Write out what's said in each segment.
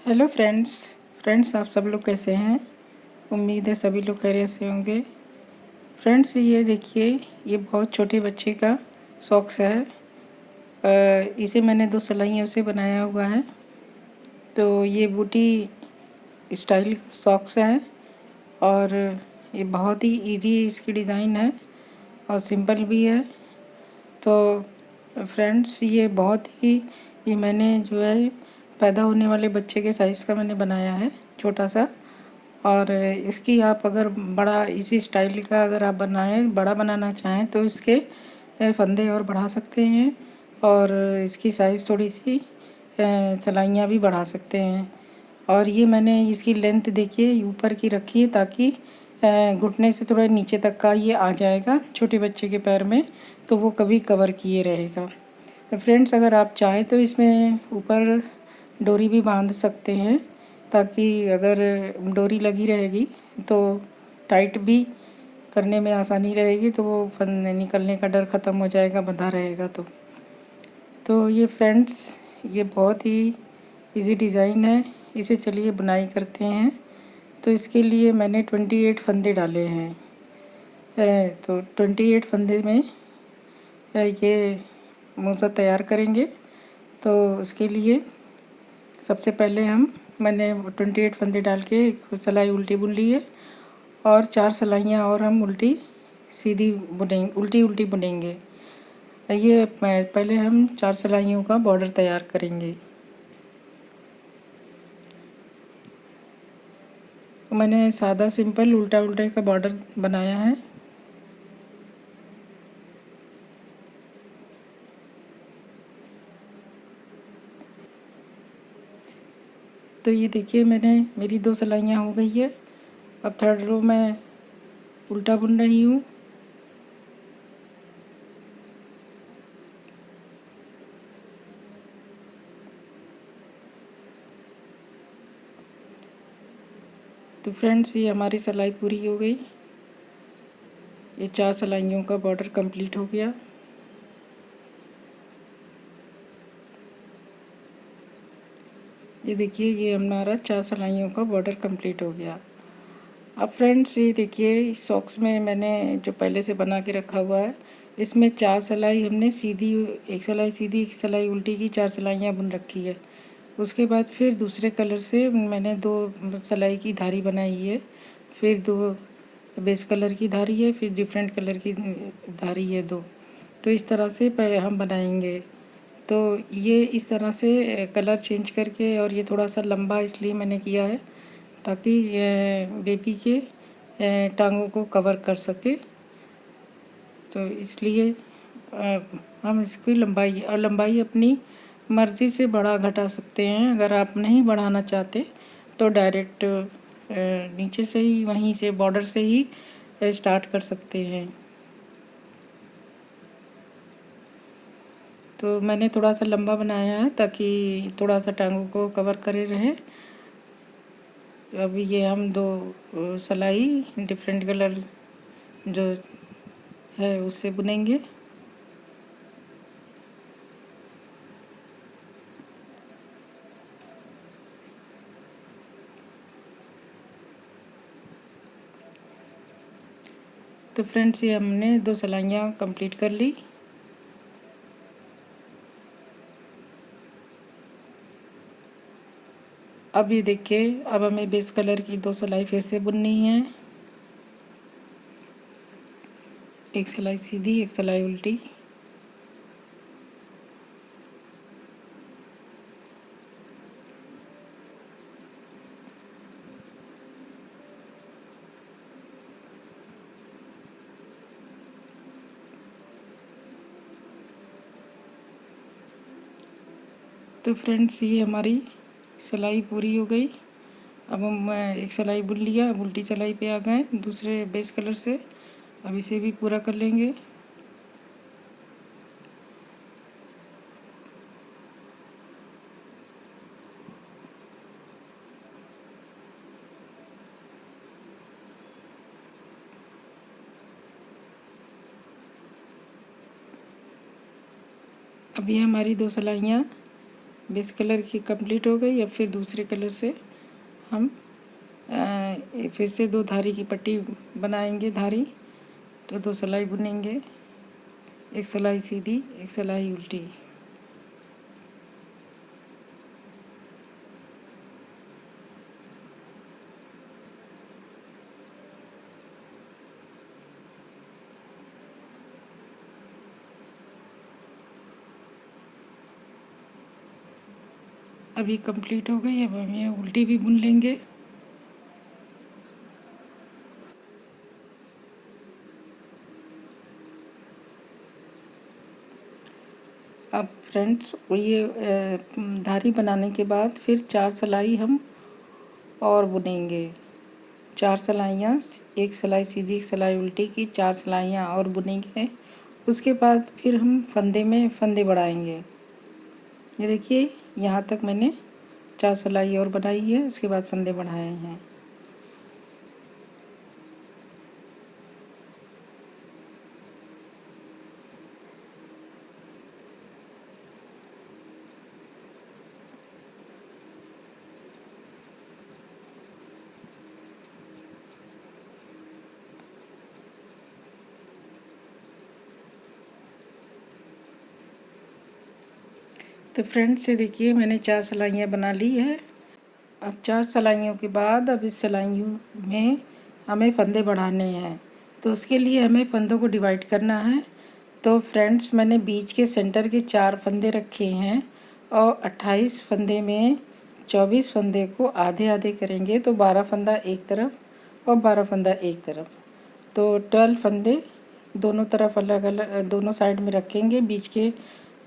Hello friends आप सब लोग कैसे हैं। उम्मीद है सभी लोग खैरियत से होंगे। फ्रेंड्स ये देखिए, ये बहुत छोटे बच्चे का सॉक्स है। इसे मैंने 2 सिलाइयों से बनाया हुआ है। तो ये बूटी स्टाइल सॉक्स है और ये बहुत ही इजी इसकी डिज़ाइन है और सिंपल भी है। तो फ्रेंड्स ये मैंने जो है पैदा होने वाले बच्चे के साइज़ का मैंने बनाया है, छोटा सा। और इसकी आप अगर बड़ा इसी स्टाइल का अगर आप बड़ा बनाना चाहें तो इसके फंदे और बढ़ा सकते हैं और इसकी साइज़ थोड़ी सी सिलाइयाँ भी बढ़ा सकते हैं। और ये मैंने इसकी लेंथ देखिए ऊपर की रखी है ताकि घुटने से थोड़ा नीचे तक का ये आ जाएगा छोटे बच्चे के पैर में, तो वो कभी कवर किए रहेगा। फ्रेंड्स अगर आप चाहें तो इसमें ऊपर डोरी भी बांध सकते हैं ताकि अगर डोरी लगी रहेगी तो टाइट भी करने में आसानी रहेगी, तो वो निकलने का डर ख़त्म हो जाएगा, बंधा रहेगा। तो ये फ्रेंड्स ये बहुत ही इजी डिज़ाइन है। इसे चलिए बुनाई करते हैं। तो इसके लिए मैंने 28 फंदे डाले हैं। तो 28 फंदे में ये मोज़ा तैयार करेंगे। तो उसके लिए सबसे पहले मैंने 28 फंदे डाल के एक सिलाई उल्टी बुन ली है और 4 सिलाइयाँ और हम उल्टी उल्टी बुनेंगे। ये पहले हम 4 सिलाइयों का बॉर्डर तैयार करेंगे। मैंने सादा सिंपल उल्टा उल्टे का बॉर्डर बनाया है। तो ये देखिए मेरी 2 सिलाइयाँ हो गई है। अब थर्ड रो में उल्टा बुन रही हूँ। तो फ्रेंड्स ये हमारी सिलाई पूरी हो गई। ये 4 सिलाइयों का बॉर्डर कंप्लीट हो गया। ये देखिए ये हमारा 4 सिलाइयों का बॉर्डर कंप्लीट हो गया। अब फ्रेंड्स ये देखिए इस सॉक्स में मैंने जो पहले से बना के रखा हुआ है, इसमें 4 सिलाई हमने सीधी, एक सिलाई सीधी एक सिलाई उल्टी की 4 सिलाइयाँ बुन रखी है। उसके बाद फिर दूसरे कलर से मैंने 2 सिलाई की धारी बनाई है, फिर 2 बेस कलर की धारी है, फिर डिफरेंट कलर की धारी है 2। तो इस तरह से हम बनाएंगे। तो ये इस तरह से कलर चेंज करके, और ये थोड़ा सा लंबा इसलिए मैंने किया है ताकि बेबी के टांगों को कवर कर सके। तो इसलिए हम इसकी लंबाई अपनी मर्ज़ी से बढ़ा घटा सकते हैं। अगर आप नहीं बढ़ाना चाहते तो डायरेक्ट नीचे से ही, वहीं से बॉर्डर से ही स्टार्ट कर सकते हैं। तो मैंने थोड़ा सा लंबा बनाया है ताकि थोड़ा सा टांगों को कवर करे रहे। अभी ये हम 2 सिलाई डिफरेंट कलर जो है उससे बुनेंगे। तो फ्रेंड्स ये हमने 2 सिलाइयाँ कंप्लीट कर ली। अब ये देखिए, अब हमें बेस कलर की 2 सिलाई फिर से बुननी है। एक सिलाई सीधी एक सिलाई उल्टी। तो फ्रेंड्स ये हमारी सिलाई पूरी हो गई। अब हम एक सिलाई बुन लिया, अब उल्टी सिलाई पे आ गए दूसरे बेस कलर से। अब इसे भी पूरा कर लेंगे। अब ये हमारी 2 सिलाइयाँ बेस कलर की कंप्लीट हो गई। अब फिर दूसरे कलर से हम फिर से 2 धारी की पट्टी बनाएंगे धारी। तो 2 सिलाई बुनेंगे, 1 सिलाई सीधी, 1 सिलाई उल्टी। अभी कंप्लीट हो गई। अब हम ये उल्टी भी बुन लेंगे। अब फ्रेंड्स ये धारी बनाने के बाद फिर 4 सिलाई हम और बुनेंगे। 4 सिलाइयाँ, 1 सिलाई सीधी, 1 सिलाई उल्टी की 4 सिलाइयाँ और बुनेंगे। उसके बाद फिर हम फंदे में फंदे बढ़ाएंगे। ये देखिए यहाँ तक मैंने 4 सिलाई और बनाई है, उसके बाद फंदे बढ़ाए हैं। तो फ्रेंड्स ये देखिए मैंने 4 सिलाइयाँ बना ली है। अब 4 सिलाइयों के बाद अब इस सिलाइयों में हमें फंदे बढ़ाने हैं। तो उसके लिए हमें फंदों को डिवाइड करना है। तो फ्रेंड्स मैंने बीच के सेंटर के 4 फंदे रखे हैं और 28 फंदे में 24 फंदे को आधे आधे करेंगे। तो 12 फंदा एक तरफ और 12 फंदा एक तरफ। तो 12 फंदे दोनों तरफ अलग अलग दोनों साइड में रखेंगे, बीच के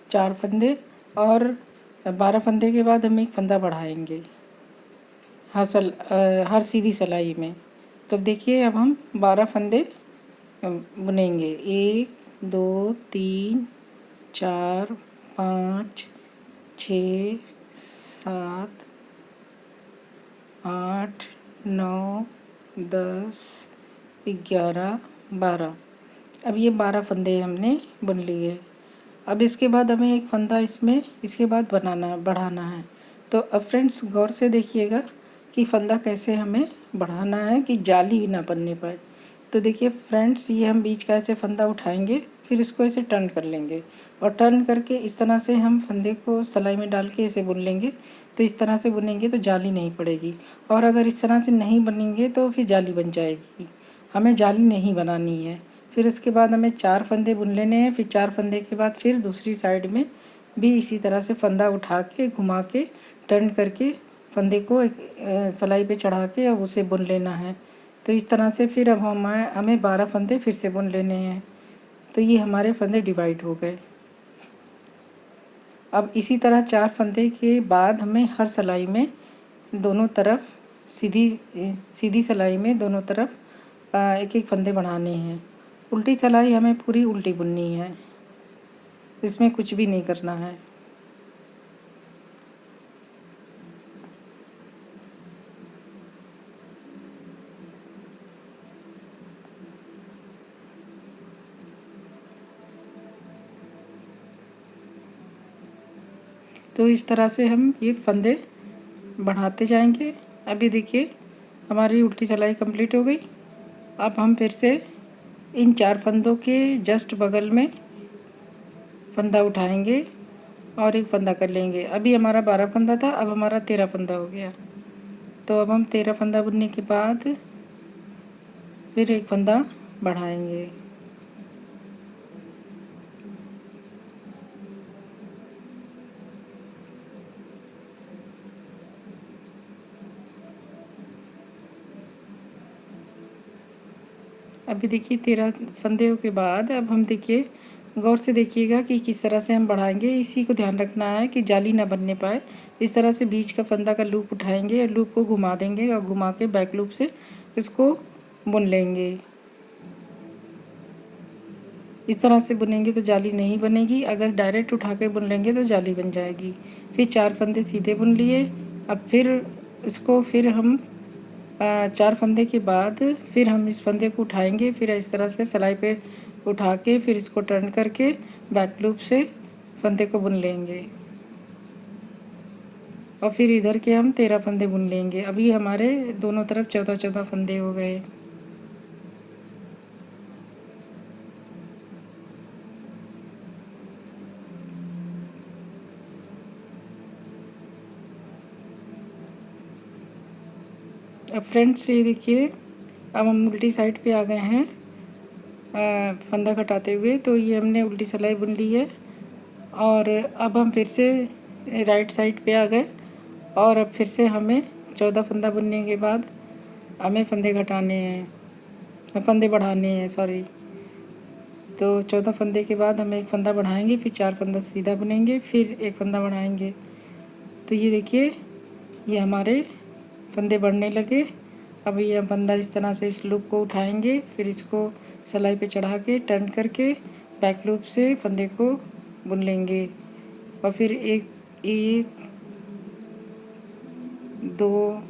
4 फंदे, और 12 फंदे के बाद हम एक फंदा बढ़ाएंगे हर सीधी सिलाई में। तो देखिए अब हम 12 फंदे बुनेंगे। 1 2 3 4 5 6 7 8 9 10 11 12। अब ये 12 फंदे हमने बुन लिए। अब इसके बाद हमें एक फंदा इसमें इसके बाद बढ़ाना है। तो अब फ्रेंड्स गौर से देखिएगा कि फंदा कैसे हमें बढ़ाना है कि जाली भी ना बनने पाए। तो देखिए फ्रेंड्स ये हम बीच का ऐसे फंदा उठाएंगे, फिर इसको ऐसे टर्न कर लेंगे और टर्न करके इस तरह से हम फंदे को सिलाई में डाल के ऐसे बुन लेंगे। तो इस तरह से बुनेंगे तो जाली नहीं पड़ेगी, और अगर इस तरह से नहीं बनेंगे तो फिर जाली बन जाएगी। हमें जाली नहीं बनानी है। फिर उसके बाद हमें 4 फंदे बुन लेने हैं। फिर 4 फंदे के बाद फिर दूसरी साइड में भी इसी तरह से फंदा उठा के घुमा के टर्न करके फंदे को एक सिलाई पे चढ़ा के अब उसे बुन लेना है। तो इस तरह से फिर अब हमें 12 फंदे फिर से बुन लेने हैं। तो ये हमारे फंदे डिवाइड हो गए। अब इसी तरह 4 फंदे के बाद हमें हर सिलाई में दोनों तरफ सीधी सीधी सिलाई में दोनों तरफ एक एक फंदे बढ़ाने हैं। उल्टी सिलाई हमें पूरी उल्टी बुननी है, इसमें कुछ भी नहीं करना है। तो इस तरह से हम ये फंदे बढ़ाते जाएंगे। अभी देखिए हमारी उल्टी सिलाई कंप्लीट हो गई। अब हम फिर से इन 4 फंदों के जस्ट बगल में फंदा उठाएंगे और एक फंदा कर लेंगे। अभी हमारा 12 फंदा था, अब हमारा 13 फंदा हो गया। तो अब हम 13 फंदा बुनने के बाद फिर एक फंदा बढ़ाएंगे। अभी देखिए 13 फंदे के बाद अब हम देखिए गौर से देखिएगा कि किस तरह से हम बढ़ाएंगे। इसी को ध्यान रखना है कि जाली ना बनने पाए। इस तरह से बीच का फंदा का लूप उठाएंगे और लूप को घुमा देंगे और घुमा के बैक लूप से इसको बुन लेंगे। इस तरह से बुनेंगे तो जाली नहीं बनेगी। अगर डायरेक्ट उठा के बुन लेंगे तो जाली बन जाएगी। फिर 4 फंदे सीधे बुन लिए। अब फिर इसको फिर हम 4 फंदे के बाद फिर हम इस फंदे को उठाएंगे। फिर इस तरह से सिलाई पे उठा के फिर इसको टर्न करके बैक लूप से फंदे को बुन लेंगे। और फिर इधर के हम 13 फंदे बुन लेंगे। अभी हमारे दोनों तरफ 14-14 फंदे हो गए। अब फ्रेंड्स ये देखिए, अब हम उल्टी साइड पे आ गए हैं फंदा कटाते हुए। तो ये हमने उल्टी सिलाई बुन ली है और अब हम फिर से राइट साइड पे आ गए और अब फिर से हमें 14 फंदा बुनने के बाद हमें फंदे घटाने हैं, फंदे बढ़ाने हैं, सॉरी। तो 14 फंदे के बाद हम एक फंदा बढ़ाएंगे, फिर 4 फंदा सीधा बुनेंगे, फिर एक फंदा बढ़ाएंगे। तो ये देखिए, ये हमारे फंदे बढ़ने लगे। अब ये फंदा इस तरह से इस लूप को उठाएंगे, फिर इसको सिलाई पे चढ़ा के टर्न करके बैक लूप से फंदे को बुन लेंगे। और फिर एक एक 2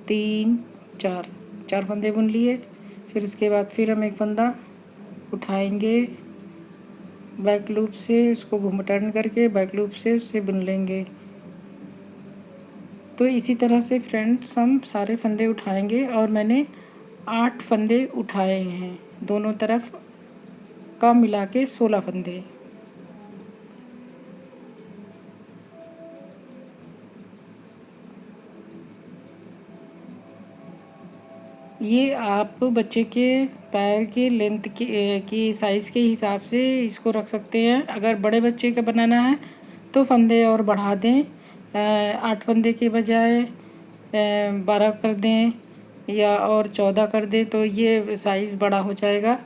3 4 फंदे बुन लिए। फिर उसके बाद फिर हम एक फंदा उठाएंगे बैक लूप से, उसको घूम टर्न करके बैक लूप से उसे बुन लेंगे। तो इसी तरह से फ्रेंड्स हम सारे फंदे उठाएंगे और मैंने 8 फंदे उठाए हैं, दोनों तरफ का मिला के 16 फंदे। ये आप बच्चे के पैर के लेंथ की साइज़ के हिसाब से इसको रख सकते हैं। अगर बड़े बच्चे का बनाना है तो फंदे और बढ़ा दें, 8 फंदे के बजाय 12 कर दें या और 14 कर दें, तो ये साइज़ बड़ा हो जाएगा।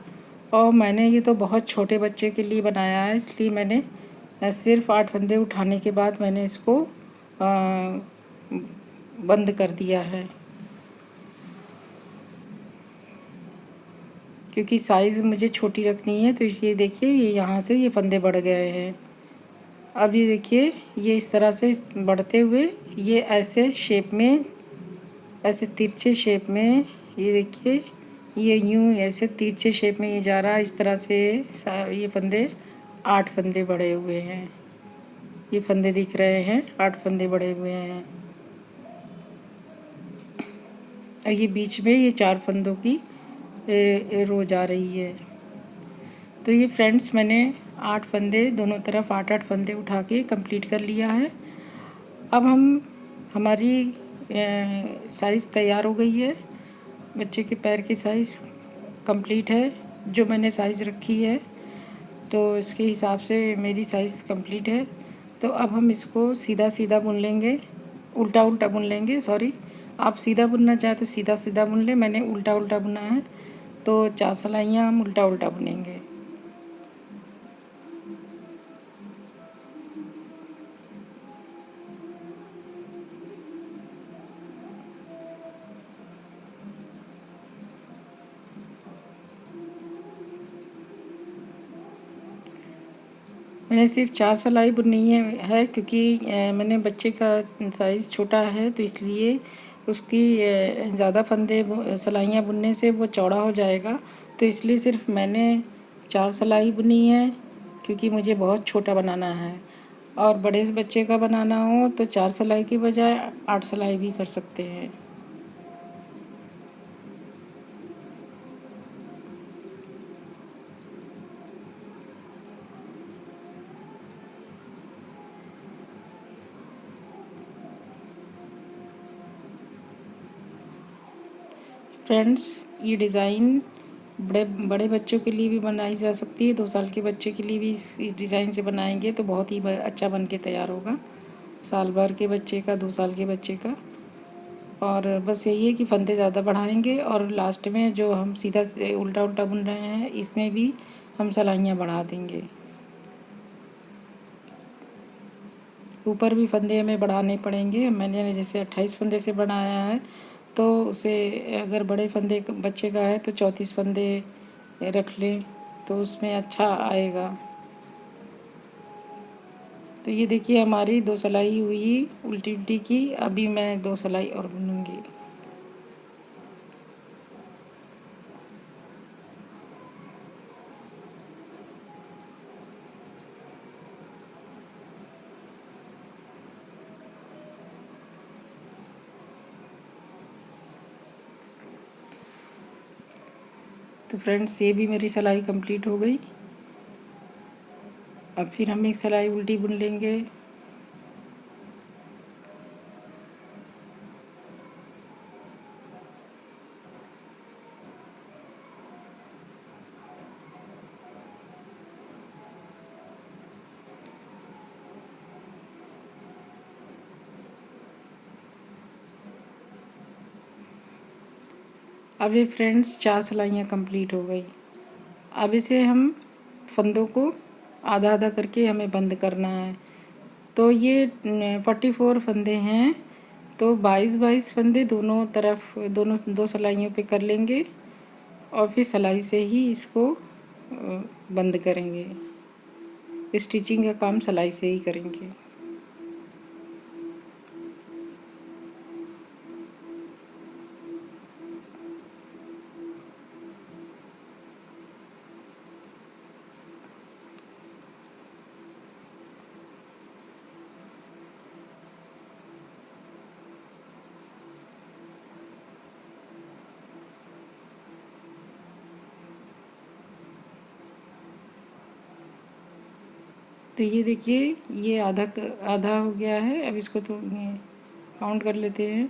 और मैंने ये तो बहुत छोटे बच्चे के लिए बनाया है, इसलिए मैंने सिर्फ 8 फंदे उठाने के बाद मैंने इसको बंद कर दिया है, क्योंकि साइज़ मुझे छोटी रखनी है। तो इसलिए देखिए, ये यहाँ से ये फंदे बढ़ गए हैं। अब ये देखिए, ये इस तरह से बढ़ते हुए ये ऐसे शेप में, ऐसे तिरछे शेप में, ये देखिए, ये यूं ऐसे तिरछे शेप में ये जा रहा है। इस तरह से ये फंदे 8 फंदे बढ़े हुए हैं। ये फंदे दिख रहे हैं, 8 फंदे बढ़े हुए हैं। और ये बीच में ये 4 फंदों की रो जा रही है। तो ये फ्रेंड्स मैंने 8 फंदे, दोनों तरफ 8-8 फंदे उठा के कंप्लीट कर लिया है। अब हमारी साइज़ तैयार हो गई है। बच्चे के पैर की साइज़ कंप्लीट है, जो मैंने साइज़ रखी है, तो इसके हिसाब से मेरी साइज़ कंप्लीट है। तो अब हम इसको सीधा सीधा बुन लेंगे, उल्टा उल्टा बुन लेंगे, सॉरी। आप सीधा बुनना चाहे तो सीधा सीधा बुन लें, मैंने उल्टा उल्टा बुना है। तो 4 सिलाइयाँ हम उल्टा उल्टा बुनेंगे। मैंने सिर्फ 4 सिलाई बुनी है क्योंकि मैंने बच्चे का साइज़ छोटा है, तो इसलिए उसकी ज़्यादा फंदे सिलाइयाँ बुनने से वो चौड़ा हो जाएगा। तो इसलिए सिर्फ मैंने 4 सिलाई बुनी है, क्योंकि मुझे बहुत छोटा बनाना है। और बड़े बच्चे का बनाना हो तो 4 सिलाई के बजाय 8 सिलाई भी कर सकते हैं। फ्रेंड्स, ये डिज़ाइन बड़े बड़े बच्चों के लिए भी बनाई जा सकती है। 2 साल के बच्चे के लिए भी इस डिज़ाइन से बनाएंगे तो बहुत ही अच्छा बन के तैयार होगा। साल भर के बच्चे का, 2 साल के बच्चे का। और बस यही है कि फंदे ज़्यादा बढ़ाएंगे और लास्ट में जो हम सीधा उल्टा उल्टा बुन रहे हैं, इसमें भी हम सिलाइयाँ बढ़ा देंगे। ऊपर भी फंदे हमें बढ़ाने पड़ेंगे। मैंने जैसे 28 फंदे से बनाया है, तो उसे अगर बड़े फंदे बच्चे का है तो 34 फंदे रख लें, तो उसमें अच्छा आएगा। तो ये देखिए, हमारी 2 सिलाई हुई उल्टी उल्टी की। अभी मैं 2 सिलाई और बुनूंगी। तो फ्रेंड्स ये भी मेरी सिलाई कंप्लीट हो गई। अब फिर हम एक सिलाई उल्टी बुन लेंगे। अब ये फ्रेंड्स 4 सिलाइयाँ कंप्लीट हो गई। अब इसे हम फंदों को आधा आधा करके हमें बंद करना है। तो ये 44 फंदे हैं, तो 22 फंदे दोनों तरफ, दोनों 2 सिलाइयों पे कर लेंगे और फिर सिलाई से ही इसको बंद करेंगे। स्टिचिंग का काम सिलाई से ही करेंगे। तो ये देखिए, ये आधा हो गया है। अब इसको तो काउंट कर लेते हैं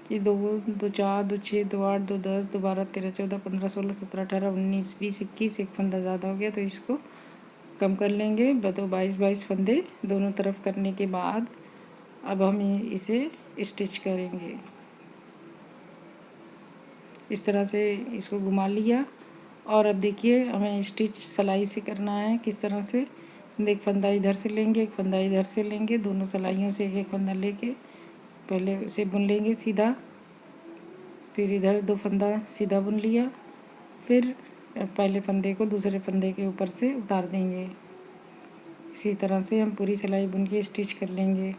कि 2 2 4 2 6 2 8 2 10 2 12 13 14 15 16 17 18 19 20 21, एक फंदा ज़्यादा हो गया तो इसको कम कर लेंगे। तो 22 फंदे दोनों तरफ करने के बाद अब हम इसे स्टिच करेंगे। इस तरह से इसको घुमा लिया और अब देखिए हमें स्टिच सिलाई से करना है। किस तरह से, एक फंदा इधर से लेंगे, एक फंदा इधर से लेंगे, दोनों सिलाइयों से एक एक फंदा लेके पहले उसे बुन लेंगे सीधा, फिर इधर 2 फंदा सीधा बुन लिया, फिर पहले फंदे को दूसरे फंदे के ऊपर से उतार देंगे। इसी तरह से हम पूरी सिलाई बुन के स्टिच कर लेंगे।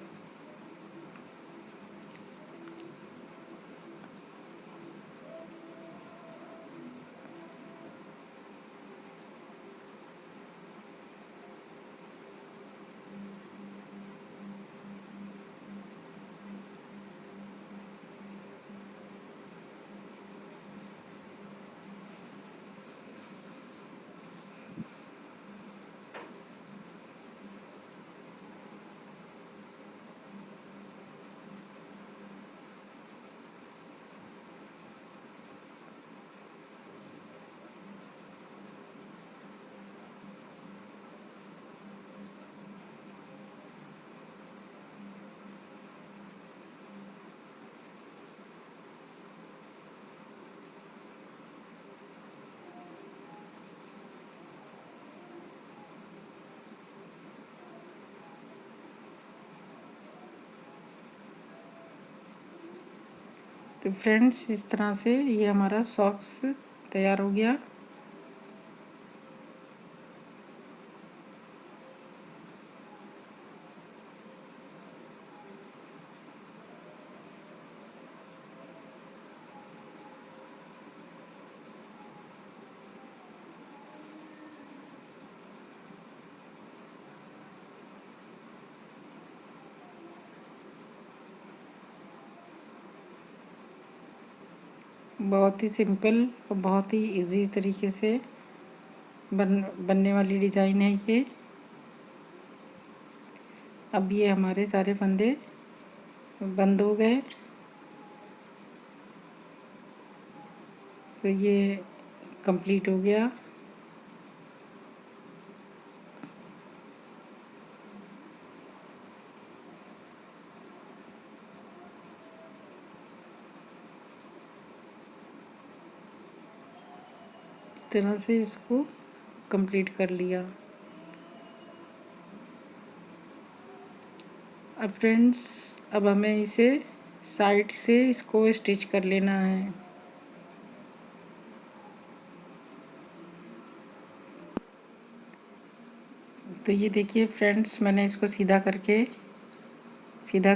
तो फ्रेंड्स इस तरह से ये हमारा सॉक्स तैयार हो गया। बहुत ही सिंपल और बहुत ही इजी तरीके से बनने वाली डिज़ाइन है ये। अब ये हमारे सारे फंदे बंद हो गए। तो ये कंप्लीट हो गया। इस तरह से इसको कंप्लीट कर लिया। अब फ्रेंड्स, अब हमें इसे साइड से इसको स्टिच कर लेना है। तो ये देखिए फ्रेंड्स, मैंने इसको सीधा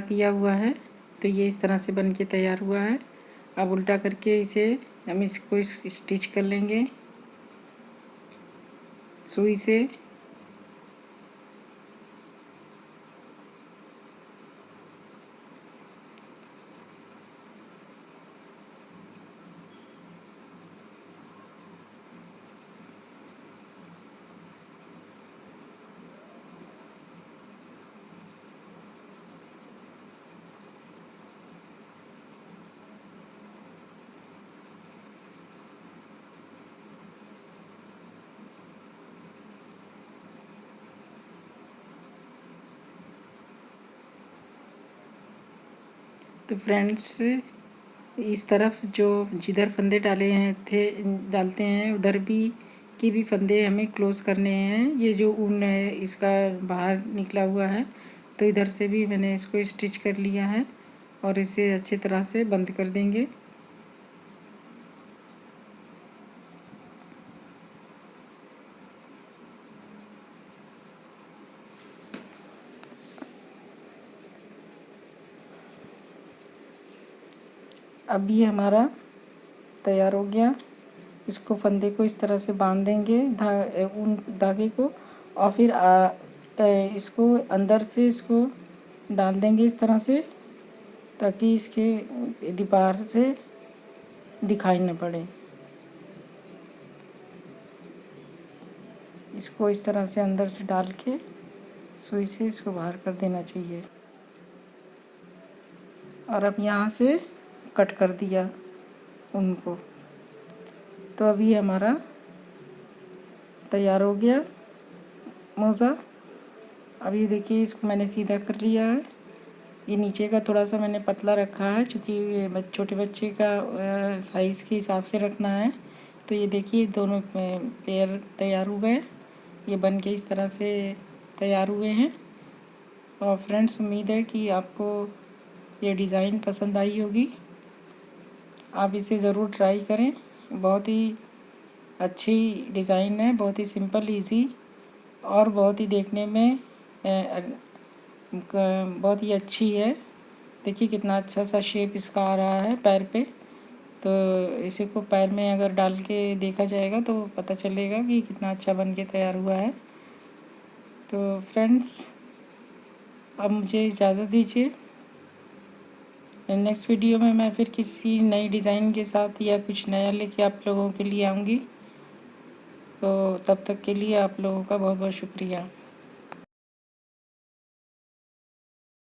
किया हुआ है। तो ये इस तरह से बन के तैयार हुआ है। अब उल्टा करके हम इसको स्टिच कर लेंगे सुई से। तो फ्रेंड्स, इस तरफ जो जिधर फंदे डालते हैं उधर भी फंदे हमें क्लोज़ करने हैं। ये जो ऊन है इसका बाहर निकला हुआ है, तो इधर से भी मैंने इसको स्टिच कर लिया है और इसे अच्छी तरह से बंद कर देंगे। अब ये हमारा तैयार हो गया। इसको फंदे को इस तरह से बांध देंगे ऊन धागे को, और फिर इसको अंदर से इसको डाल देंगे इस तरह से, ताकि इसके दीवार से दिखाई न पड़े। इसको इस तरह से अंदर से डाल के सुई से इसको बाहर कर देना चाहिए। और अब यहाँ से कट कर दिया उनको। तो अभी हमारा तैयार हो गया मोज़ा। अब ये देखिए, इसको मैंने सीधा कर लिया है। ये नीचे का थोड़ा सा मैंने पतला रखा है, क्योंकि ये छोटे बच्चे का साइज़ के हिसाब से रखना है। तो ये देखिए, दोनों पेयर तैयार हो गए। ये बन के इस तरह से तैयार हुए हैं। और फ्रेंड्स, उम्मीद है कि आपको ये डिज़ाइन पसंद आई होगी। आप इसे ज़रूर ट्राई करें। बहुत ही अच्छी डिज़ाइन है, बहुत ही सिंपल, इजी, और बहुत ही देखने में बहुत ही अच्छी है। देखिए कितना अच्छा सा शेप इसका आ रहा है पैर पे। तो इसी को पैर में अगर डाल के देखा जाएगा तो पता चलेगा कि कितना अच्छा बन के तैयार हुआ है। तो फ्रेंड्स, अब मुझे इजाज़त दीजिए। नेक्स्ट वीडियो में मैं फिर किसी नई डिज़ाइन के साथ या कुछ नया लेके आप लोगों के लिए आऊँगी। तो तब तक के लिए आप लोगों का बहुत बहुत शुक्रिया।